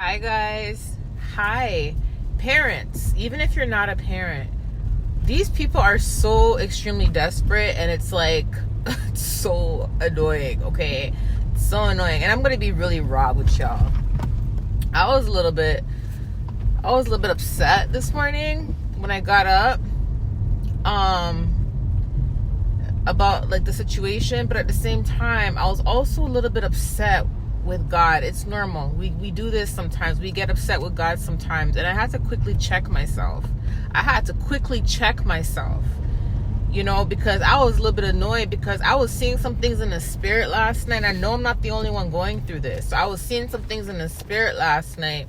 Hi guys. Hi parents. Even if you're not a parent, these people are so extremely desperate, and it's like it's so annoying. Okay, it's so annoying. And I'm gonna be really raw with y'all. I was a little bit upset this morning when I got up about like the situation, but at the same time I was also a little bit upset with God. It's normal. We do this sometimes. We get upset with God sometimes. And I had to quickly check myself. Because I was a little bit annoyed because I was seeing some things in the spirit last night. I know I'm not the only one going through this. So I was seeing some things in the spirit last night.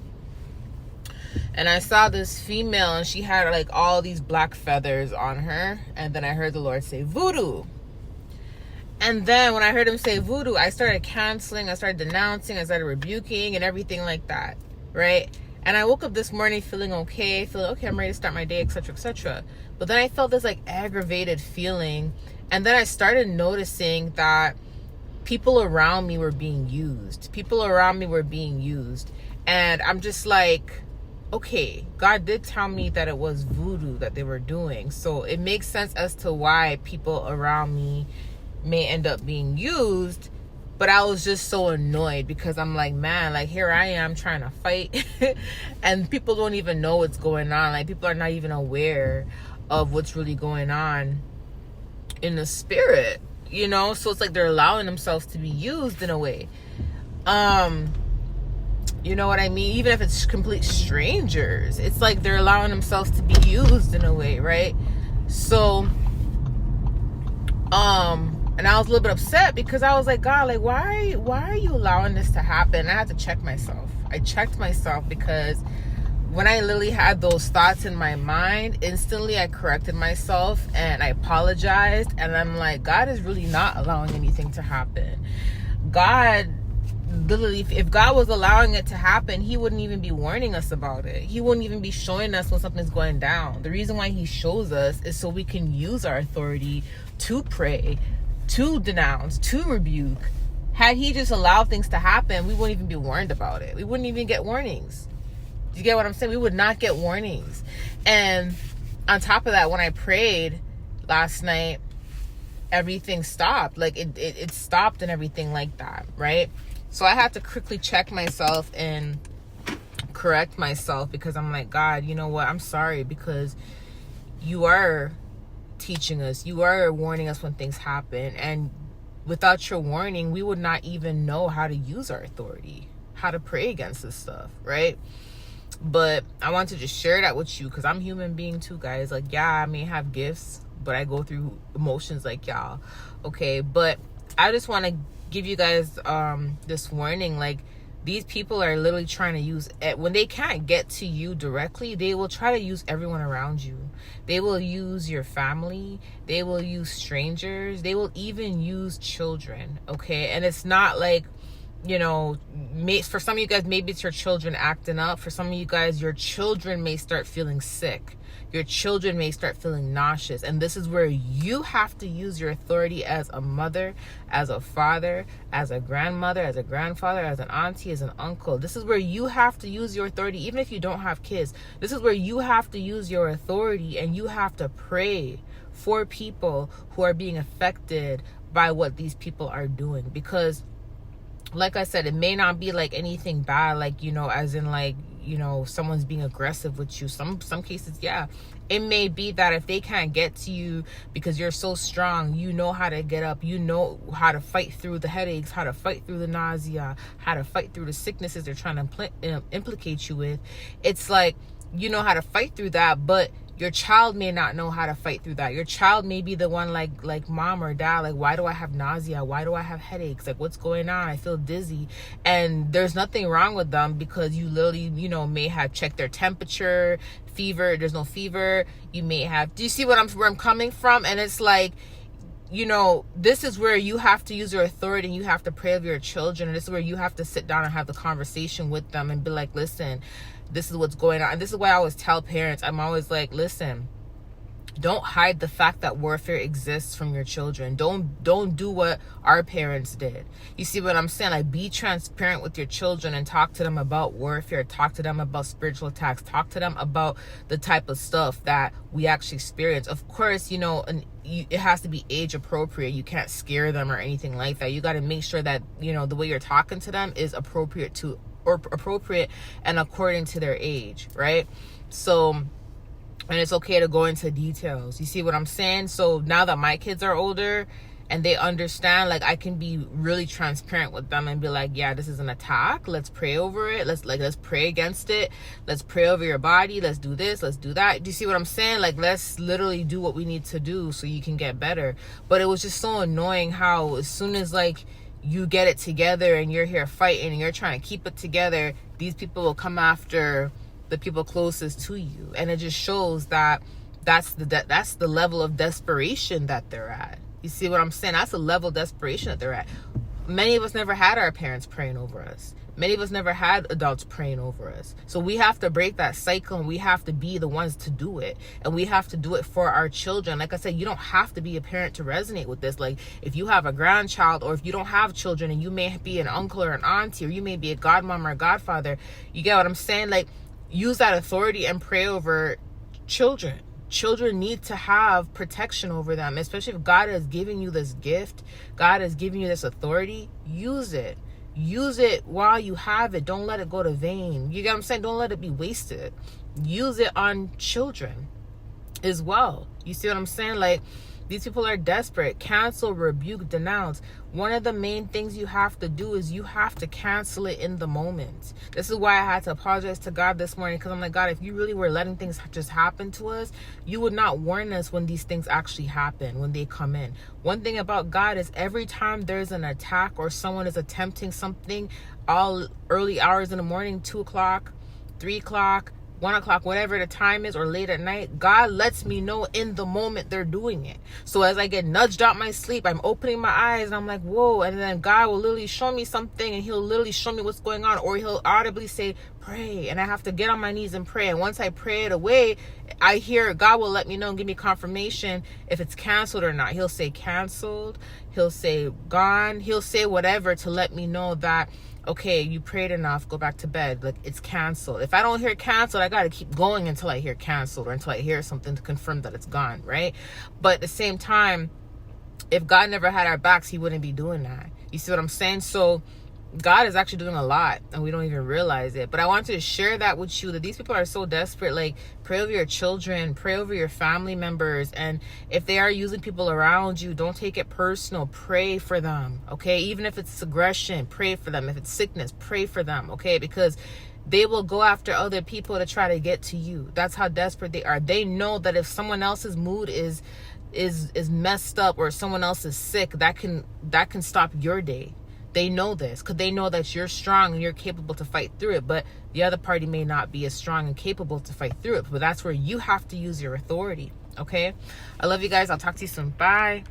And I saw this female, and she had like all these black feathers on her. And then I heard the Lord say voodoo. And then when I heard him say voodoo, I started canceling, I started denouncing, I started rebuking and everything like that, right? And I woke up this morning feeling okay, I'm ready to start my day, etc., etc. But then I felt this like aggravated feeling. And then I started noticing that people around me were being used. And I'm just like, okay, God did tell me that it was voodoo that they were doing. So it makes sense as to why people around me may end up being used. But I was just so annoyed because I'm like, man, like here I am trying to fight and people don't even know what's going on. Like people are not even aware of what's really going on in the spirit, so it's like they're allowing themselves to be used in a way. You know what I mean? Even if it's complete strangers, it's like they're allowing themselves to be used in a way, right? So and I was a little bit upset because I was like, God, like, why are you allowing this to happen? I had to check myself. I checked myself because when I literally had those thoughts in my mind, instantly I corrected myself and I apologized. And I'm like, God is really not allowing anything to happen. God, literally, if God was allowing it to happen, he wouldn't even be warning us about it. He wouldn't even be showing us when something's going down. The reason why he shows us is so we can use our authority to pray, to denounce, to rebuke. Had he just allowed things to happen, we wouldn't even be warned about it. We wouldn't even get warnings. Do you get what I'm saying? We would not get warnings. And on top of that, when I prayed last night, everything stopped. Like it stopped and everything like that, right? So I had to quickly check myself and correct myself because I'm like, God, you know what? I'm sorry because you are teaching us. You are warning us when things happen. And without your warning, we would not even know how to use our authority, how to pray against this stuff, right? But I want to just share that with you because I'm a human being too, guys. Like, yeah, I may have gifts, but I go through emotions like y'all. Okay, but I just want to give you guys this warning. Like, these people are literally trying to use it. When they can't get to you directly, they will try to use everyone around you. They will use your family. They will use strangers. They will even use children. Okay, and it's not like, for some of you guys, maybe it's your children acting up. For some of you guys, your children may start feeling sick. Your children may start feeling nauseous. And this is where you have to use your authority as a mother, as a father, as a grandmother, as a grandfather, as an auntie, as an uncle. This is where you have to use your authority, even if you don't have kids. This is where you have to use your authority and you have to pray for people who are being affected by what these people are doing. Because like I said, it may not be like anything bad, like, as in like, someone's being aggressive with you. Some cases, yeah. It may be that if they can't get to you because you're so strong, you know how to get up, you know how to fight through the headaches, how to fight through the nausea, how to fight through the sicknesses they're trying to implicate you with. It's like, you know how to fight through that, but your child may not know how to fight through that. Your child may be the one like mom or dad, like, why do I have nausea? Why do I have headaches? Like, what's going on? I feel dizzy. And there's nothing wrong with them because you literally, may have checked their temperature, fever. There's no fever. You may have, do you see where I'm coming from? And it's like, this is where you have to use your authority and you have to pray over your children. And this is where you have to sit down and have the conversation with them and be like, listen, this is what's going on. And this is why I always tell parents, I'm always like, listen, Don't hide the fact that warfare exists from your children. Don't do what our parents did. You see what I'm saying? Like, be transparent with your children and talk to them about warfare. Talk to them about spiritual attacks. Talk to them about the type of stuff that we actually experience. Of course, it has to be age appropriate. You can't scare them or anything like that. You got to make sure that, the way you're talking to them is appropriate and according to their age, right? So, and it's okay to go into details. You see what I'm saying? So now that my kids are older and they understand, like, I can be really transparent with them and be like, yeah, this is an attack. Let's pray over it. Let's pray against it. Let's pray over your body. Let's do this. Let's do that. Do you see what I'm saying? Like, let's literally do what we need to do so you can get better. But it was just so annoying how as soon as, like, you get it together and you're here fighting and you're trying to keep it together, these people will come after the people closest to you. And it just shows that that's the level of desperation that they're at. You see what I'm saying? That's the level of desperation that they're at. Many of us never had our parents praying over us. Many of us never had adults praying over us. So we have to break that cycle, and we have to be the ones to do it. And we have to do it for our children. Like I said, you don't have to be a parent to resonate with this. Like, if you have a grandchild, or if you don't have children and you may be an uncle or an auntie, or you may be a godmom or a godfather, you get what I'm saying? Like, use that authority and pray over children. Children need to have protection over them, especially if God is giving you this gift. God is giving you this authority. Use it. Use it while you have it. Don't let it go to vain. You get what I'm saying? Don't let it be wasted. Use it on children as well. You see what I'm saying? Like, these people are desperate. Cancel, rebuke, denounce. One of the main things you have to do is you have to cancel it in the moment. This is why I had to apologize to God this morning, because I'm like, God, if you really were letting things just happen to us, you would not warn us when these things actually happen, when they come in. One thing about God is every time there's an attack or someone is attempting something, all early hours in the morning, 2 o'clock, 3 o'clock, 1 o'clock, whatever the time is, or late at night, God lets me know in the moment they're doing it. So as I get nudged out my sleep, I'm opening my eyes and I'm like, whoa. And then God will literally show me something, and he'll literally show me what's going on, or he'll audibly say, pray. And I have to get on my knees and pray. And once I pray it away, I hear God will let me know and give me confirmation if it's canceled or not. He'll say canceled. He'll say gone. He'll say whatever to let me know that, okay, you prayed enough, go back to bed. Like, it's canceled. If I don't hear canceled, I got to keep going until I hear canceled, or until I hear something to confirm that it's gone, right? But at the same time, if God never had our backs, he wouldn't be doing that. You see what I'm saying? So God is actually doing a lot, and we don't even realize it. But I wanted to share that with you, that these people are so desperate. Like, pray over your children, pray over your family members. And if they are using people around you, don't take it personal. Pray for them, okay? Even if it's aggression, pray for them. If it's sickness, pray for them, okay? Because they will go after other people to try to get to you. That's how desperate they are. They know that if someone else's mood is messed up, or someone else is sick, that can stop your day. They know this because they know that you're strong and you're capable to fight through it, but the other party may not be as strong and capable to fight through it. But that's where you have to use your authority, okay? I love you guys. I'll talk to you soon. Bye.